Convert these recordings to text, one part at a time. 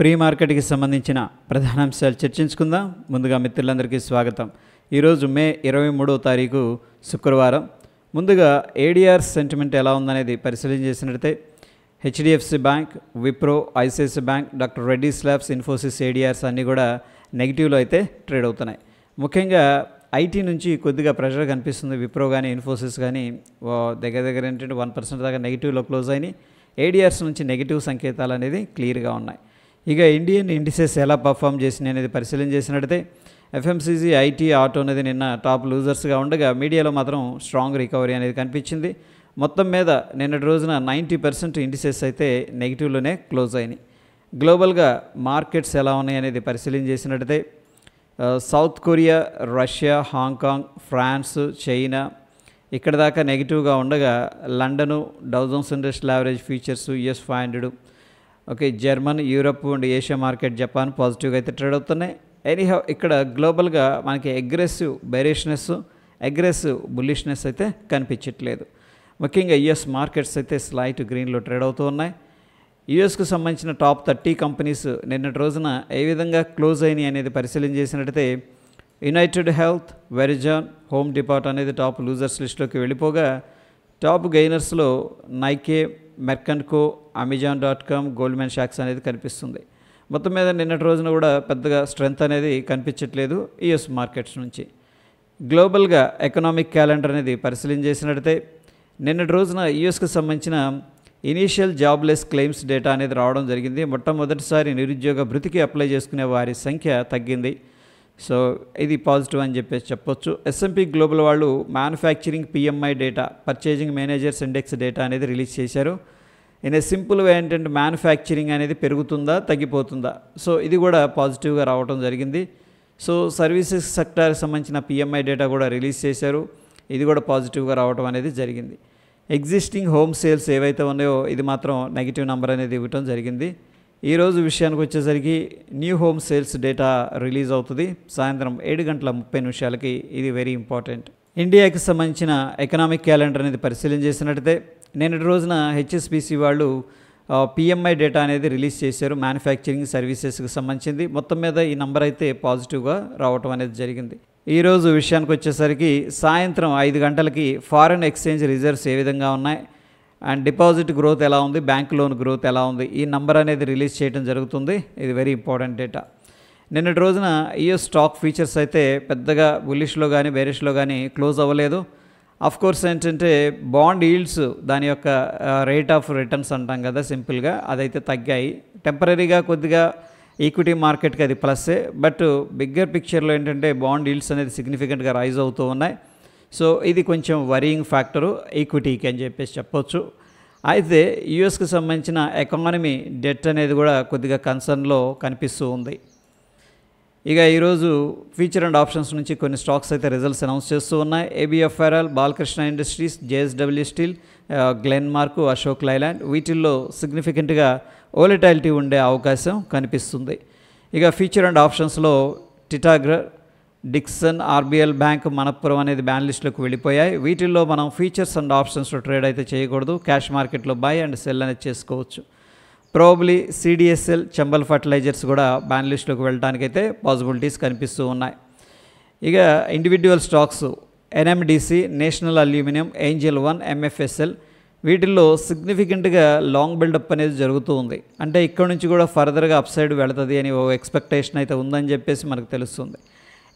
Pre మార్కెట్కి సంబంధించిన ప్రధాన అంశాలు చర్చించుకుందాం. ముందుగా మిత్రులందరికీ స్వాగతం. ఈరోజు మే 23వ తారీఖు శుక్రవారం. ముందుగా ఏడిఆర్ సెంటిమెంట్ ఎలా ఉందనేది పరిశీలన చేసినట్లయితే HDFC bank, Wipro, ICICI bank, doctor Reddy's labs, Infosys, ADRs అన్నీ కూడా నెగిటివ్లో అయితే ట్రేడ్ అవుతున్నాయి. ముఖ్యంగా ఐటీ నుంచి కొద్దిగా ప్రెషర్ కనిపిస్తుంది. విప్రో కానీ ఇన్ఫోసిస్ కానీ దగ్గర ఏంటంటే 1% దాకా నెగిటివ్లో క్లోజ్ అయినాయి. ఏడిఆర్స్ నుంచి నెగిటివ్ సంకేతాలు అనేది క్లియర్గా ఉన్నాయి. ఇక ఇండియన్ ఇండిసెస్ ఎలా పర్ఫామ్ చేసినాయి అనేది పరిశీలన చేసినట్లయితే ఎఫ్ఎంసీజీ, ఐటీ, ఆటో అనేది నిన్న టాప్ లూజర్స్గా ఉండగా మీడియాలో మాత్రం స్ట్రాంగ్ రికవరీ అనేది కనిపించింది. మొత్తం మీద నిన్నటి రోజున 90% ఇండిసెస్ అయితే నెగిటివ్లోనే క్లోజ్ అయినాయి. గ్లోబల్గా మార్కెట్స్ ఎలా ఉన్నాయి అనేది పరిశీలన చేసినట్లయితే South Korea, Russia, Hong Kong, France, China ఇక్కడ దాకా నెగిటివ్గా ఉండగా London, Dow Jones industrial average futures, US 500, okay, German, Europe and Asia market, Japan పాజిటివ్గా అయితే ట్రేడ్ అవుతున్నాయి. ఎనీహౌ ఇక్కడ గ్లోబల్గా మనకి అగ్రెసివ్ బెరిష్నెస్, అగ్రెసివ్ బుల్లిష్నెస్ అయితే కనిపించట్లేదు. ముఖ్యంగా US మార్కెట్స్ అయితే స్లైట్ గ్రీన్లో ట్రేడ్ అవుతూ ఉన్నాయి. యూఎస్కు సంబంధించిన టాప్ 30 కంపెనీస్ నిన్నటి రోజున ఏ విధంగా క్లోజ్ అయినాయి అనేది పరిశీలన చేసినట్టయితే United health, Verizon, home depart అనేది top losers లిస్టులోకి వెళ్ళిపోగా top గెయినర్స్లో Nike, మెర్కంట్కో, అమెజాన్.com, Goldman socks అనేది కనిపిస్తుంది. మొత్తం మీద నిన్నటి రోజున కూడా పెద్దగా స్ట్రెంగ్త్ అనేది కనిపించట్లేదు US మార్కెట్స్ నుంచి. గ్లోబల్గా ఎకనామిక్ క్యాలెండర్ అనేది పరిశీలన చేసినట్టయితే నిన్నటి రోజున యూఎస్కి సంబంధించిన ఇనీషియల్ జాబ్లెస్ క్లెయిమ్స్ డేటా అనేది రావడం జరిగింది. మొట్టమొదటిసారి నిరుద్యోగ భృతికి అప్లై చేసుకునే వారి సంఖ్య తగ్గింది. సో ఇది పాజిటివ్ అని చెప్పొచ్చు. S&P గ్లోబల్ వాళ్ళు manufacturing PMI data, purchasing managers index data అనేది రిలీజ్ చేశారు. ఇన్ ఏ సింపుల్ వే ఏంటంటే మ్యానుఫ్యాక్చరింగ్ అనేది పెరుగుతుందా తగ్గిపోతుందా, సో ఇది కూడా పాజిటివ్గా రావడం జరిగింది. సో సర్వీసెస్ సెక్టార్కి సంబంధించిన PMI డేటా కూడా రిలీజ్ చేశారు. ఇది కూడా పాజిటివ్గా రావడం అనేది జరిగింది. ఎగ్జిస్టింగ్ హోమ్ సేల్స్ ఏవైతే ఉన్నాయో ఇది మాత్రం నెగిటివ్ నెంబర్ అనేది ఇవ్వటం జరిగింది. ఈరోజు విషయానికి వచ్చేసరికి new home sales data release అవుతుంది సాయంత్రం 7:30 ఇది వెరీ ఇంపార్టెంట్. ఇండియాకి సంబంధించిన ఎకనామిక్ క్యాలెండర్ అనేది పరిశీలన చేసినట్టయితే నిన్నటి రోజున HSBC వాళ్ళు PMI డేటా అనేది రిలీజ్ చేశారు మ్యానుఫ్యాక్చరింగ్ సర్వీసెస్కి సంబంధించింది. మొత్తం మీద ఈ నంబర్ అయితే పాజిటివ్గా రావటం అనేది జరిగింది. ఈరోజు విషయానికి వచ్చేసరికి సాయంత్రం 5 గంటలకి ఫారెన్ ఎక్స్చేంజ్ రిజర్వ్స్ ఏ విధంగా ఉన్నాయి అండ్ డిపాజిట్ గ్రోత్ ఎలా ఉంది, బ్యాంక్ లోన్ గ్రోత్ ఎలా ఉంది, ఈ నంబర్ అనేది రిలీజ్ చేయడం జరుగుతుంది. ఇది వెరీ ఇంపార్టెంట్ డేటా. నిన్నటి రోజున US స్టాక్ ఫీచర్స్ అయితే పెద్దగా బుల్లిష్లో కానీ బేరిష్లో కానీ క్లోజ్ అవ్వలేదు. కోర్స్ ఏంటంటే బాండ్ ఈల్డ్స్ దాని యొక్క రేట్ ఆఫ్ రిటర్న్స్ అంటాం కదా సింపుల్గా, అదైతే తగ్గాయి. టెంపరీగా కొద్దిగా ఈక్విటీ మార్కెట్కి అది ప్లస్సే, బట్ బిగ్గర్ పిక్చర్లో ఏంటంటే బాండ్ ఈల్డ్స్ అనేది సిగ్నిఫికెంట్గా రైజ్ అవుతూ ఉన్నాయి. సో ఇది కొంచెం వరీయింగ్ ఫ్యాక్టరు ఈక్విటీకి అని చెప్పొచ్చు. అయితే యూఎస్కి సంబంధించిన ఎకానమీ డెట్ అనేది కూడా కొద్దిగా కన్సర్న్లో కనిపిస్తూ ఉంది. ఇక ఈరోజు ఫ్యూచర్ అండ్ ఆప్షన్స్ నుంచి కొన్ని స్టాక్స్ అయితే రిజల్ట్స్ అనౌన్స్ చేస్తూ ఉన్నాయి. ABF feral, Balakrishna industries, JSW steel, Glenmark, Ashok Leyland వీటిల్లో సిగ్నిఫికెంట్గా వోలటాలిటీ ఉండే అవకాశం కనిపిస్తుంది. ఇక ఫ్యూచర్ అండ్ ఆప్షన్స్లో టిటాగ్రర్, డిక్సన్, RBL బ్యాంక్, మనప్పురం అనేది బ్యాన్ లిస్టులోకి వెళ్ళిపోయాయి. వీటిల్లో మనం ఫీచర్స్ అండ్ ఆప్షన్స్లో ట్రేడ్ అయితే చేయకూడదు. క్యాష్ మార్కెట్లో బై అండ్ సెల్ అనేది చేసుకోవచ్చు. ప్రాబబ్లీ CDSL, చంబల్ ఫర్టిలైజర్స్ కూడా బ్యాన్ లిస్టులోకి వెళ్ళడానికైతే పాసిబిలిటీస్ కనిపిస్తూ ఉన్నాయి. ఇక individual stocks NMDC, national aluminium, Angel one, MFSL వీటిల్లో సిగ్నిఫికెంట్గా లాంగ్ బిల్డప్ అనేది జరుగుతూ ఉంది. అంటే ఇక్కడ నుంచి కూడా ఫర్దర్గా అప్సైడ్ వెళుతుంది అని ఓ ఎక్స్పెక్టేషన్ అయితే ఉందని చెప్పేసి మనకు తెలుస్తుంది.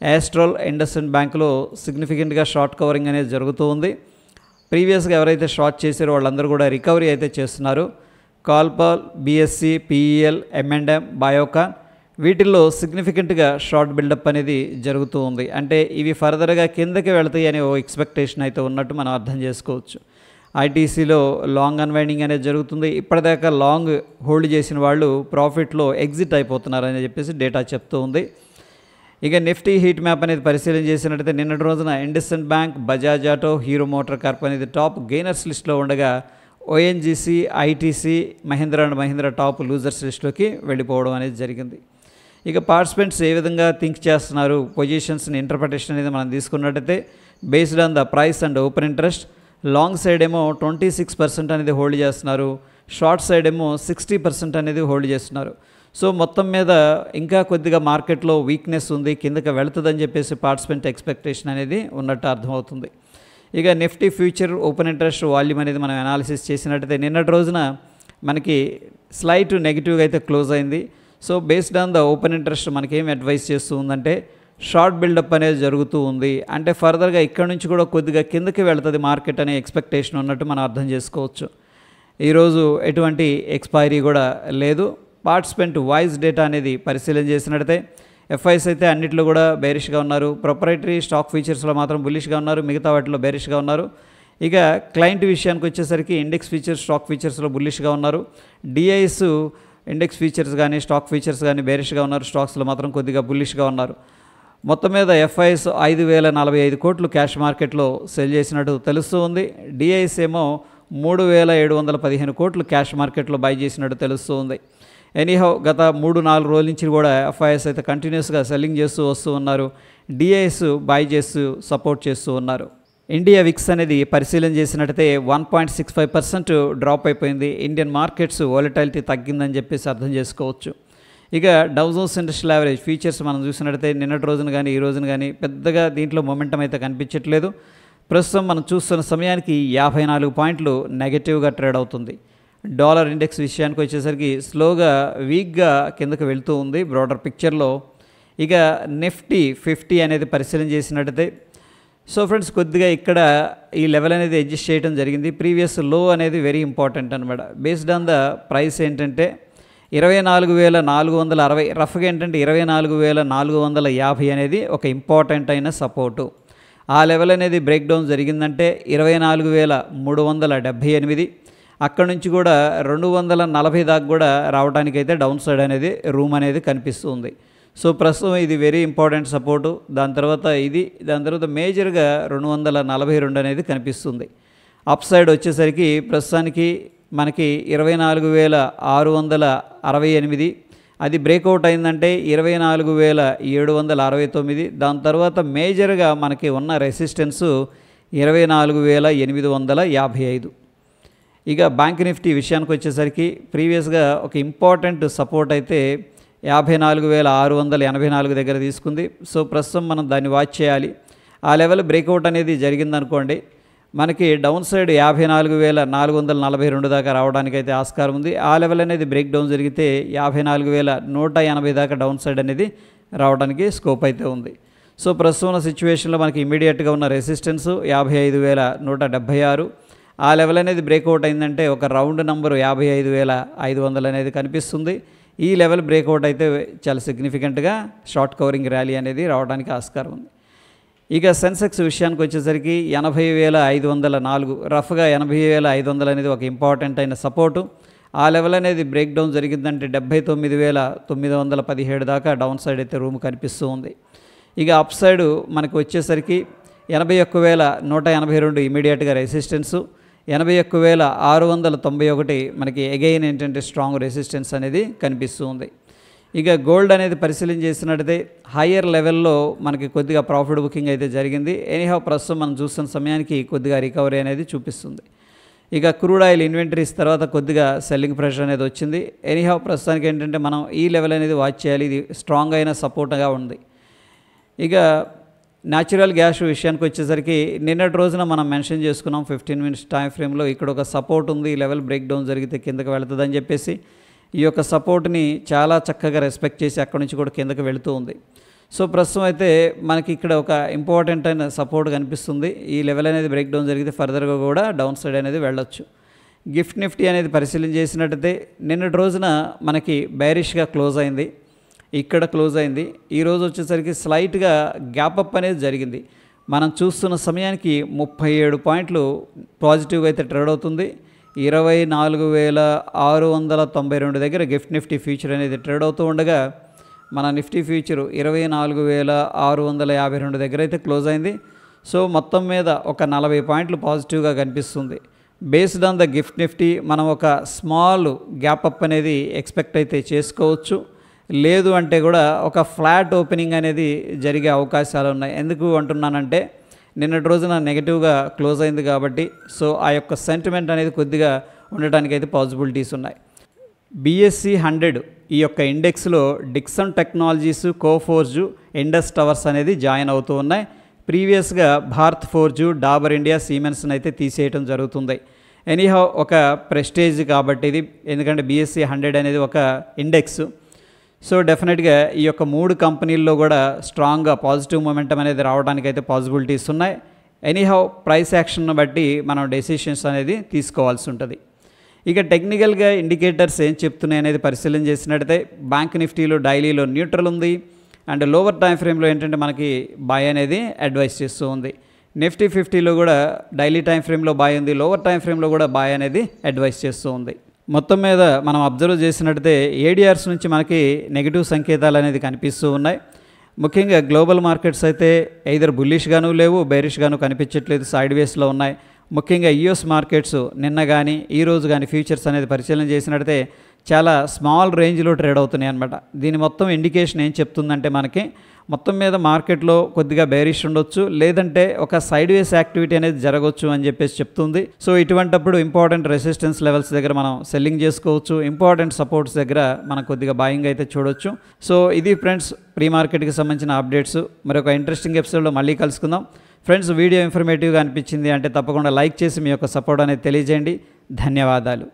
యాస్ట్రల్, ఇండస్ఇండ్ బ్యాంకులో సిగ్నిఫికెంట్గా షార్ట్ కవరింగ్ అనేది జరుగుతూ ఉంది. ప్రీవియస్గా ఎవరైతే షార్ట్ చేశారో వాళ్ళందరూ కూడా రికవరీ అయితే చేస్తున్నారు. కాల్పాల్, BSC, PEL, M&M, బయోకాన్ వీటిల్లో సిగ్నిఫికెంట్గా షార్ట్ బిల్డప్ అనేది జరుగుతూ ఉంది. అంటే ఇవి ఫర్దర్గా కిందకి వెళతాయి అనే ఓ ఎక్స్పెక్టేషన్ అయితే ఉన్నట్టు మనం అర్థం చేసుకోవచ్చు. ITCలో లాంగ్ అన్వైండింగ్ అనేది జరుగుతుంది. ఇప్పటిదాకా లాంగ్ హోల్డ్ చేసిన వాళ్ళు ప్రాఫిట్లో ఎగ్జిట్ అయిపోతున్నారు అని చెప్పేసి డేటా చెప్తూ ఉంది. ఇక నిఫ్టీ హీట్ మ్యాప్ అనేది పరిశీలన చేసినట్టయితే నిన్నటి రోజున IndusInd bank, Bajaj auto, Hero MotoCorp అనేది టాప్ గెయినర్స్ లిస్ట్లో ఉండగా ONGC, ITC, Mahindra and Mahindra top losers లిస్టులోకి వెళ్ళిపోవడం అనేది జరిగింది. ఇక పార్టిసిపెంట్స్ ఏ విధంగా థింక్ చేస్తున్నారు, పొజిషన్స్ని ఇంటర్ప్రిటేషన్ అనేది మనం తీసుకున్నట్టయితే based on the price and open interest long side ఏమో 26% అనేది హోల్డ్ చేస్తున్నారు, షార్ట్ సైడ్ ఏమో 60% అనేది హోల్డ్ చేస్తున్నారు. సో మొత్తం మీద ఇంకా కొద్దిగా మార్కెట్లో వీక్నెస్ ఉంది, కిందకి వెళుతుందని చెప్పేసి పార్టిసిపెంట్ ఎక్స్పెక్టేషన్ అనేది ఉన్నట్టు అర్థమవుతుంది. ఇక Nifty future open interest volume అనేది మనం అనాలిసిస్ చేసినట్టయితే నిన్నటి రోజున మనకి స్లైట్ నెగిటివ్గా అయితే క్లోజ్ అయింది. So based on the open interest మనకేం అడ్వైస్ చేస్తూ ఉందంటే షార్ట్ బిల్డప్ అనేది జరుగుతూ ఉంది, అంటే ఫర్దర్గా ఇక్కడ నుంచి కూడా కొద్దిగా కిందకి వెళుతుంది మార్కెట్ అనే ఎక్స్పెక్టేషన్ ఉన్నట్టు మనం అర్థం చేసుకోవచ్చు. ఈరోజు ఎటువంటి ఎక్స్పైరీ కూడా లేదు. పార్టిసిపెంట్ వాయిస్ డేటా అనేది పరిశీలన చేసినట్టయితే ఎఫ్ఐస్ అయితే అన్నింటిలో కూడా బేరిష్గా ఉన్నారు, ప్రొపరైటరీ స్టాక్ ఫీచర్స్లో మాత్రం బుల్లిష్గా ఉన్నారు, మిగతా వాటిలో బేరిష్గా ఉన్నారు. ఇక క్లయింట్ విషయానికి వచ్చేసరికి ఇండెక్స్ ఫీచర్స్ స్టాక్ ఫీచర్స్లో బుల్లిష్గా ఉన్నారు, డిఐస్ ఇండెక్స్ ఫీచర్స్ కానీ స్టాక్ ఫీచర్స్ కానీ బేరిష్గా ఉన్నారు, స్టాక్స్లో మాత్రం కొద్దిగా బుల్లిష్గా ఉన్నారు. మొత్తం మీద ఎఫ్ఐఎస్ 5,045 కోట్లు క్యాష్ మార్కెట్లో సెల్ చేసినట్టు తెలుస్తూ ఉంది. డిఐస్ ఏమో 3,715 కోట్లు క్యాష్ మార్కెట్లో బై చేసినట్టు తెలుస్తూ ఉంది. ఎనీహౌ గత 3-4 రోజుల నుంచి కూడా ఎఫ్ఐఎస్ అయితే కంటిన్యూస్గా సెల్లింగ్ చేస్తూ వస్తూ ఉన్నారు, డిఐస్ బై చేస్తూ సపోర్ట్ చేస్తూ ఉన్నారు. ఇండియా విక్స్ అనేది పరిశీలన చేసినట్టయితే 1.65% డ్రాప్ అయిపోయింది. ఇండియన్ మార్కెట్స్ వాలటాలిటీ తగ్గిందని చెప్పేసి అర్థం చేసుకోవచ్చు. ఇక Dow Jones industrial average features మనం చూసినట్టయితే నిన్నటి రోజున కానీ ఈ రోజున కానీ పెద్దగా దీంట్లో మొమెంటం అయితే కనిపించట్లేదు. ప్రస్తుతం మనం చూస్తున్న సమయానికి 54 పాయింట్లు నెగటివ్గా ట్రేడ్ అవుతుంది. డాలర్ ఇండెక్స్ విషయానికి వచ్చేసరికి స్లోగా వీక్గా కిందకు వెళ్తూ ఉంది బ్రాడర్ పిక్చర్లో. ఇక నిఫ్టీ 50 అనేది పరిశీలన చేసినట్టయితే సో ఫ్రెండ్స్ కొద్దిగా ఇక్కడ ఈ లెవెల్ అనేది అడ్జస్ట్ చేయడం జరిగింది. ప్రీవియస్ లో అనేది వెరీ ఇంపార్టెంట్ అనమాట. బేస్డ్ ఆన్ ద ప్రైస్ ఏంటంటే 24,460, రఫ్గా ఏంటంటే 24,450 అనేది ఒక ఇంపార్టెంట్ అయిన సపోర్టు. ఆ లెవెల్ అనేది బ్రేక్ డౌన్ జరిగిందంటే 24,378, అక్కడ నుంచి కూడా 240 దాకా కూడా రావడానికైతే డౌన్ సైడ్ అనేది రూమ్ అనేది కనిపిస్తుంది. సో ప్రస్తుతం ఇది వెరీ ఇంపార్టెంట్ సపోర్టు. దాని తర్వాత మేజర్గా 242 అనేది కనిపిస్తుంది. అప్ సైడ్ వచ్చేసరికి ప్రస్తుతానికి మనకి 24,668, అది బ్రేక్అవుట్ అయిందంటే 24,769. దాని తర్వాత మేజర్గా మనకి ఉన్న రెసిస్టెన్సు 24,855. ఇక బ్యాంక్ నిఫ్టీ విషయానికి వచ్చేసరికి ప్రీవియస్గా ఒక ఇంపార్టెంట్ సపోర్ట్ అయితే 54,684 దగ్గర తీసుకుంది. సో ప్రస్తుతం మనం దాన్ని వాచ్ చేయాలి. ఆ లెవెల్ బ్రేక్అవుట్ అనేది జరిగిందనుకోండి మనకి డౌన్ సైడ్ 54,442 దాకా రావడానికైతే ఆస్కారం ఉంది. ఆ లెవెల్ అనేది బ్రేక్ డౌన్ జరిగితే 54,180 దాకా డౌన్ సైడ్ అనేది రావడానికి స్కోప్ అయితే ఉంది. సో ప్రస్తుతం ఉన్న సిచ్యువేషన్లో మనకి ఇమీడియట్గా ఉన్న రెసిస్టెన్స్ 55,176. ఆ లెవెల్ అనేది బ్రేక్అవుట్ అయిందంటే ఒక రౌండ్ నెంబరు 55,500 అనేది కనిపిస్తుంది. ఈ లెవెల్ బ్రేక్అవుట్ అయితే చాలా సిగ్నిఫికెంట్గా షార్ట్ కవరింగ్ ర్యాలీ అనేది రావడానికి ఆస్కారం ఉంది. ఇక సెన్సెక్స్ విషయానికి వచ్చేసరికి 80,504, రఫ్గా 80,500 అనేది ఒక ఇంపార్టెంట్ అయిన సపోర్టు. ఆ లెవెల్ అనేది బ్రేక్ డౌన్ జరిగిందంటే 79,917 దాకా డౌన్ సైడ్ అయితే రూమ్ కనిపిస్తూ ఉంది. ఇక అప్ సైడ్ మనకు వచ్చేసరికి 81,182 ఇమీడియట్గా రెసిస్టెన్సు, 81,691 మనకి అగైన్ ఏంటంటే స్ట్రాంగ్ రెసిస్టెన్స్ అనేది కనిపిస్తూ ఉంది. ఇక గోల్డ్ అనేది పరిశీలన చేసినట్టయితే హయ్యర్ లెవెల్లో మనకి కొద్దిగా ప్రాఫిట్ బుకింగ్ అయితే జరిగింది. ఎనీహౌ ప్రస్తుతం మనం చూస్తున్న సమయానికి కొద్దిగా రికవరీ అనేది చూపిస్తుంది. ఇక క్రూడ్ ఆయిల్ ఇన్వెంటరీస్ తర్వాత కొద్దిగా సెల్లింగ్ ప్రెషర్ అనేది వచ్చింది. ఎనీహౌ ప్రస్తుతానికి ఏంటంటే మనం ఈ లెవెల్ అనేది వాచ్ చేయాలి, ఇది స్ట్రాంగ్ అయిన సపోర్ట్గా ఉంది. ఇక న్యాచురల్ గ్యాస్ విషయానికి వచ్చేసరికి నిన్నటి రోజున మనం మెన్షన్ చేసుకున్నాం 15 మినిట్స్ టైం ఫ్రేమ్లో ఇక్కడ ఒక సపోర్ట్ ఉంది, ఈ లెవెల్ బ్రేక్ డౌన్ జరిగితే కిందకి వెళుతుందని చెప్పేసి ఈ యొక్క సపోర్ట్ని చాలా చక్కగా రెస్పెక్ట్ చేసి అక్కడి నుంచి కూడా కిందకి వెళుతూ ఉంది. సో ప్రస్తుతం అయితే మనకి ఇక్కడ ఒక ఇంపార్టెంట్ అయిన సపోర్ట్ కనిపిస్తుంది. ఈ లెవెల్ అనేది బ్రేక్ డౌన్ జరిగితే ఫర్దర్గా కూడా డౌన్ సైడ్ అనేది వెళ్ళొచ్చు. గిఫ్ట్ నిఫ్టీ అనేది పరిశీలన చేసినట్టయితే నిన్నటి రోజున మనకి బేరిష్గా క్లోజ్ అయింది, ఇక్కడ క్లోజ్ అయింది. ఈరోజు వచ్చేసరికి స్లైట్గా గ్యాప్ అప్ అనేది జరిగింది. మనం చూస్తున్న సమయానికి 37 పాయింట్లు పాజిటివ్గా అయితే ట్రేడ్ అవుతుంది. 24,692 దగ్గర గిఫ్ట్ నిఫ్టీ ఫ్యూచర్ అనేది ట్రేడ్ అవుతూ ఉండగా మన నిఫ్టీ ఫ్యూచర్ 24,652 దగ్గర అయితే క్లోజ్ అయింది. సో మొత్తం మీద ఒక 40 పాయింట్లు పాజిటివ్గా కనిపిస్తుంది. Based on the gift Nifty మనం ఒక స్మాల్ గ్యాప్ అప్ అనేది ఎక్స్పెక్ట్ అయితే చేసుకోవచ్చు. లేదు అంటే కూడా ఒక ఫ్లాట్ ఓపెనింగ్ అనేది జరిగే అవకాశాలు ఉన్నాయి. ఎందుకు అంటున్నానంటే నిన్నటి రోజున నెగిటివ్గా క్లోజ్ అయింది కాబట్టి సో ఆ యొక్క సెంటిమెంట్ అనేది కొద్దిగా ఉండటానికైతే పాసిబిలిటీస్ ఉన్నాయి. BSE 100 ఈ యొక్క ఇండెక్స్లో డిక్సన్ టెక్నాలజీస్, కోఫోర్జ్, ఇండస్ టవర్స్ అనేది జాయిన్ అవుతూ ఉన్నాయి. ప్రీవియస్గా భారత్ ఫోర్జ్, డాబర్ ఇండియా, సీమెన్స్ని అయితే తీసేయడం జరుగుతుంది. ఎనీహౌ ఒక ప్రెస్టేజ్ కాబట్టి ఇది, ఎందుకంటే BSE 100 అనేది ఒక ఇండెక్స్. సో డెఫినెట్గా ఈ యొక్క 3 కంపెనీల్లో కూడా స్ట్రాంగ్గా పాజిటివ్ మొమెంటం అనేది రావడానికి అయితే పాసిబిలిటీస్ ఉన్నాయి. ఎనీహౌ ప్రైస్ యాక్షన్ను బట్టి మనం డెసిషన్స్ అనేది తీసుకోవాల్సి ఉంటుంది. ఇక టెక్నికల్గా ఇండికేటర్స్ ఏం చెప్తున్నాయి అనేది పరిశీలన చేసినట్టయితే బ్యాంక్ నిఫ్టీలో డైలీలో న్యూట్రల్ ఉంది. అండ్ లోవర్ టైం ఫ్రేమ్లో ఏంటంటే మనకి బై అనేది అడ్వైస్ చేస్తూ ఉంది. నిఫ్టీ 50లో కూడా డైలీ టైం ఫ్రేమ్లో బై ఉంది, లోవర్ టైం ఫ్రేమ్లో కూడా బై అనేది అడ్వైస్ చేస్తూ ఉంది. మొత్తం మీద మనం అబ్జర్వ్ చేసినట్టయితే ఏడిఆర్స్ నుంచి మనకి నెగిటివ్ సంకేతాలు అనేది కనిపిస్తూ ఉన్నాయి. ముఖ్యంగా గ్లోబల్ మార్కెట్స్ అయితే ఎయిదర్ బుల్లిష్గాను లేవు, బేరిష్గాను కనిపించట్లేదు, సైడ్ వేస్లో ఉన్నాయి. ముఖ్యంగా యుఎస్ మార్కెట్స్ నిన్న కానీ ఈరోజు కానీ ఫ్యూచర్స్ అనేది పరిశీలన చేసినట్టయితే చాలా స్మాల్ రేంజ్లో ట్రేడ్ అవుతున్నాయి అన్నమాట. దీని మొత్తం ఇండికేషన్ ఏం చెప్తుందంటే మనకి మొత్తం మీద మార్కెట్లో కొద్దిగా బేరిష్ ఉండొచ్చు, లేదంటే ఒక సైడ్ వేస్ యాక్టివిటీ అనేది జరగవచ్చు అని చెప్పేసి చెప్తుంది. సో ఇటువంటప్పుడు ఇంపార్టెంట్ రెసిస్టెన్స్ లెవెల్స్ దగ్గర మనం సెల్లింగ్ చేసుకోవచ్చు, ఇంపార్టెంట్ సపోర్ట్స్ దగ్గర మనం కొద్దిగా బాయింగ్ అయితే చూడొచ్చు. సో ఇది ఫ్రెండ్స్ ప్రీ మార్కెట్కి సంబంధించిన అప్డేట్స్. మరొక ఇంట్రెస్టింగ్ ఎపిసోడ్లో మళ్ళీ కలుసుకుందాం. ఫ్రెండ్స్, వీడియో ఇన్ఫర్మేటివ్గా అనిపించింది అంటే తప్పకుండా లైక్ చేసి మీ యొక్క సపోర్ట్ అనేది తెలియజేయండి. ధన్యవాదాలు.